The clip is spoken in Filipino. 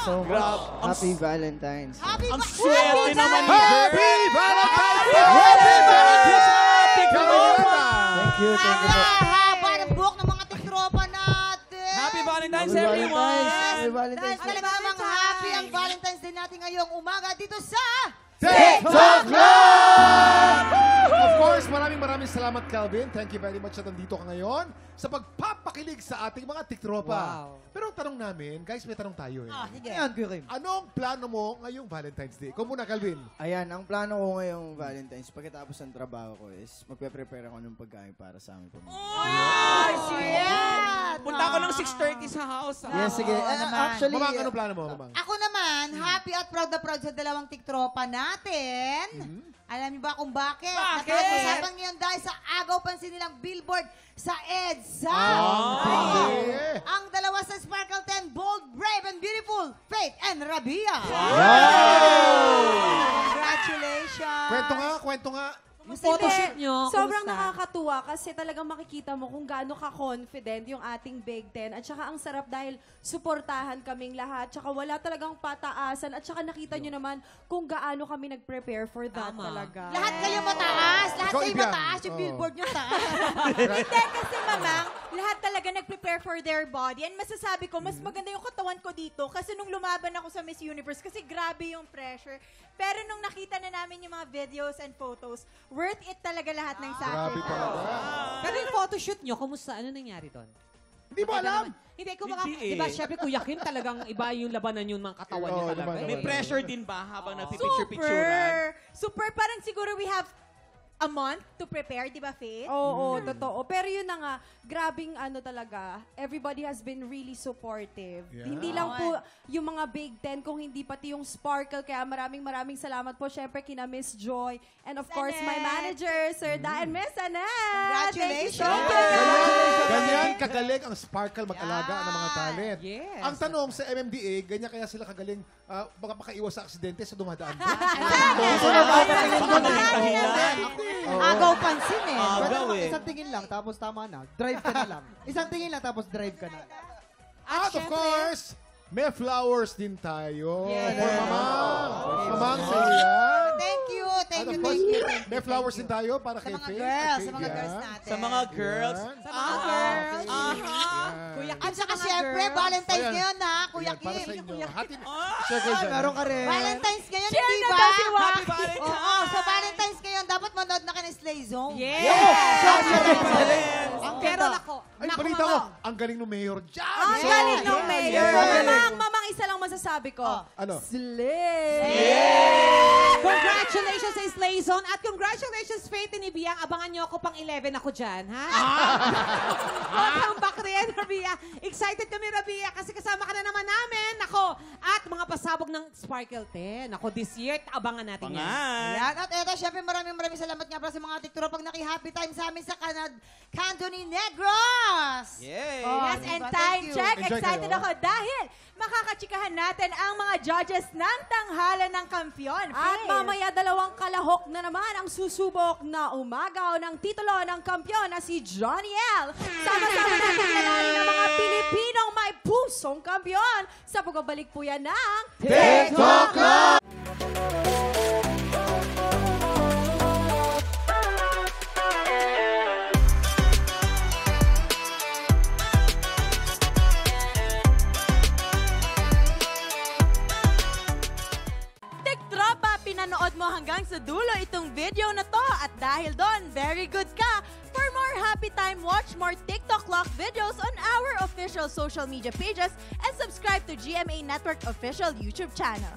so much. Happy Valentine's. Happy Ang swerte naman ni Happy Valentine's Day! Happy Valentine's Day! Thank you po. Haba ng buhok ng mga tiktropa natin. Happy Valentine's, Happy everyone! Happy Valentine's Day. Talaga namang happy ang Valentine's Day natin ngayong umaga dito sa... TikTok Club! Of course, maraming salamat, Calvin. Thank you very much na nandito ka ngayon sa pagpapakilig sa ating mga tiktropa. Wow. Pero ang tanong namin, guys, may tanong tayo eh. Sige. Ayan, Kuya Kim. Anong plano mo ngayong Valentine's Day? Ikaw muna, Calvin. Ayan, ang plano ko ngayong Valentine's, pagkatapos ng trabaho ko is magpe-prepare ako ng pagkain para sa aming pamilya. Ay, sweet! Punta ako ng 6:30 sa house. Yes, sige. Actually, Mamang, anong plano mo, Mamang? Ako naman, happy at proud na proud sa dalawang tiktropa natin. Alam niyo ba kung bakit? Bakit? Napag-usapan ngayon dahil sa agaw pansin nilang billboard sa EDSA. Hindi. Ang dalawa sa Sparkle 10, Bold, Brave, and Beautiful, Faith and Rabia. Congratulations! Kwento nga. Yung photoshoot nyo, sobrang kumusta? nakakatuwa kasi talagang makikita mo kung gaano ka-confident yung ating Big Ten. At saka ang sarap dahil suportahan kaming lahat. Tsaka wala talagang pataasan. At saka nakita nyo naman kung gaano kami nag-prepare for that talaga. Lahat kayo mataas. Lahat Ikaw, kayo Ibiang. mataas. Yung Oo. billboard nyo taas. Hindi, kasi mamang, lahat talaga nag-prepare for their body. And masasabi ko, mas maganda yung katawan ko dito kasi nung lumaban ako sa Miss Universe, kasi grabe yung pressure. Pero nung nakita na namin yung mga videos and photos, worth it talaga lahat ng Grabe sacrifice. talaga. Pero yung photoshoot nyo, kumusta? Ano nangyari doon? Hindi mo alam. Hindi ko baka, Hindi eh. diba, syempre Kuya Kim talagang iba yung labanan yung mga katawan niya Oo, talaga. naman, eh. May pressure din ba habang nagpipicture-picturean? Super. Parang siguro we have a month to prepare, di ba, Faith? Oo, totoo. Pero yun na nga, grabing ano talaga, everybody has been really supportive. Yeah. Hindi lang po yung mga Big Ten, kung hindi pati yung Sparkle. Kaya maraming salamat po, syempre, kina Miss Joy. And of course, my manager, Sir Da, and Miss Annette. Congratulations! Thank you so much. Ganyan kagaling ang Sparkle mag-alaga ng mga talent. Yes. Ang tanong sa MMDA, ganyan kaya sila kagaling baka makaiwas sa aksidente sa dumadaan doon? Agaw pansin eh. Agaw eh. Isang tingin lang, tapos tama na. Drive ka na lang. Isang tingin lang, tapos drive ka na. At of course, may flowers din tayo. Yes. For Mamang. Mamang, sa iyo yan. Thank you. At of course, may flowers din tayo para Sa kay mga Faith. girls, Okay, sa mga yan. girls natin. Sa mga girls. Yan. Sa mga girls. Yan. Kuya At saka syempre, Valentine's Ayan. ngayon ha, Kuya Ayan, para sa Kim. inyo. Hati, share kayo dyan. Meron ka rin. Valentine's ngayon, Share di na ba? daw si Wa. Happy Valentine's! Oo, sa Valentine's ngayon, dapat manood na ka ng Slay Zone. Ang Pero ganda. nako, Ay, nako, balita ko, Mama. ang galing ng mayor dyan. Ang galing ng mayor. Yeah. Mamang, isa lang masasabi ko. Ano? Slay! Congratulations sa Slay Zone at congratulations Faith and Ibiang. Abangan nyo ako pang 11 ako dyan, ha? Welcome back rin, Rabia. Excited kami, Rabia, kasi kasama ka na naman namin. Ako, at mga pasabog ng Sparkle 10. Ako, this year, abangan natin yan. Pangan! Ayan, at eto, syempre maraming salamat nga pala sa mga tikturo pag naki-happy time sa amin sa Canto ni Negros. Yay! Yes, and time check. Enjoy Excited kayo. ako dahil makakachikahan natin ang mga judges ng tanghalan ng kampiyon. At Faith. mamaya dalawang kalahok na naman ang susubok na umagaw ng titulo ng kampyon na si Johnny L. Sama-sama natin kilalanin ng mga Pilipinong may pusong kampyon sa pagbabalik po yan ng TikTok Club! Tiktropa, pinanood mo hanggang sa dulo itong video na to at dahil doon, very good ka. For more happy time, watch more TikTok Clock videos on our official social media pages and subscribe to GMA Network official YouTube channel.